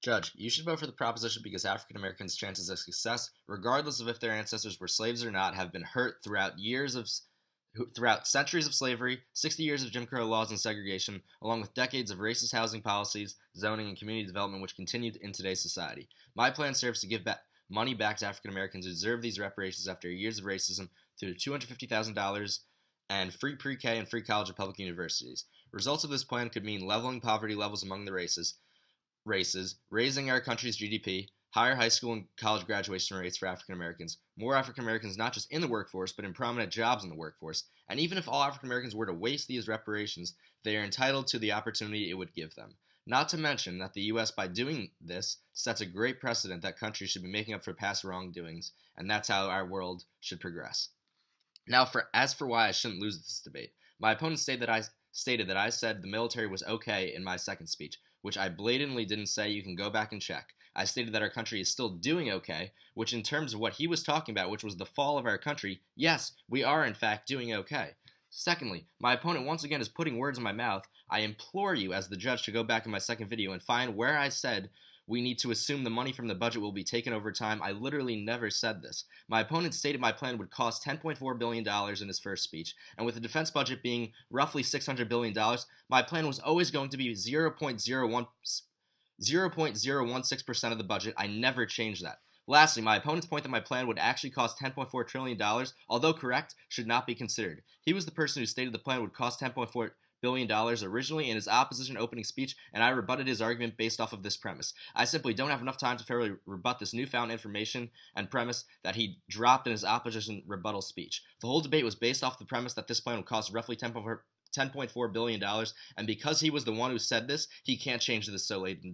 Judge, you should vote for the proposition because African Americans' chances of success, regardless of if their ancestors were slaves or not, have been hurt throughout centuries of slavery, 60 years of Jim Crow laws and segregation, along with decades of racist housing policies, zoning, and community development which continued in today's society. My plan serves to give money back to African Americans who deserve these reparations after years of racism through $250,000 and free pre-K and free college at public universities. Results of this plan could mean leveling poverty levels among the races, raising our country's GDP, higher high school and college graduation rates for African Americans, more African Americans not just in the workforce, but in prominent jobs in the workforce, and even if all African Americans were to waste these reparations, they are entitled to the opportunity it would give them. Not to mention that the U.S., by doing this, sets a great precedent that countries should be making up for past wrongdoings, and that's how our world should progress. Now, as for why I shouldn't lose this debate, my opponent stated that I said the military was okay in my second speech, which I blatantly didn't say. You can go back and check. I stated that our country is still doing okay, which in terms of what he was talking about, which was the fall of our country, yes, we are in fact doing okay. Secondly, my opponent once again is putting words in my mouth. I implore you as the judge to go back in my second video and find where I said we need to assume the money from the budget will be taken over time. I literally never said this. My opponent stated my plan would cost $10.4 billion in his first speech, and with the defense budget being roughly $600 billion, my plan was always going to be 0.016% of the budget. I never changed that. Lastly, my opponent's point that my plan would actually cost $10.4 trillion, although correct, should not be considered. He was the person who stated the plan would cost $10.4 billion originally in his opposition opening speech, and I rebutted his argument based off of this premise. I simply don't have enough time to fairly rebut this newfound information and premise that he dropped in his opposition rebuttal speech. The whole debate was based off the premise that this plan would cost roughly $10.4 billion, and because he was the one who said this, he can't change this so late in the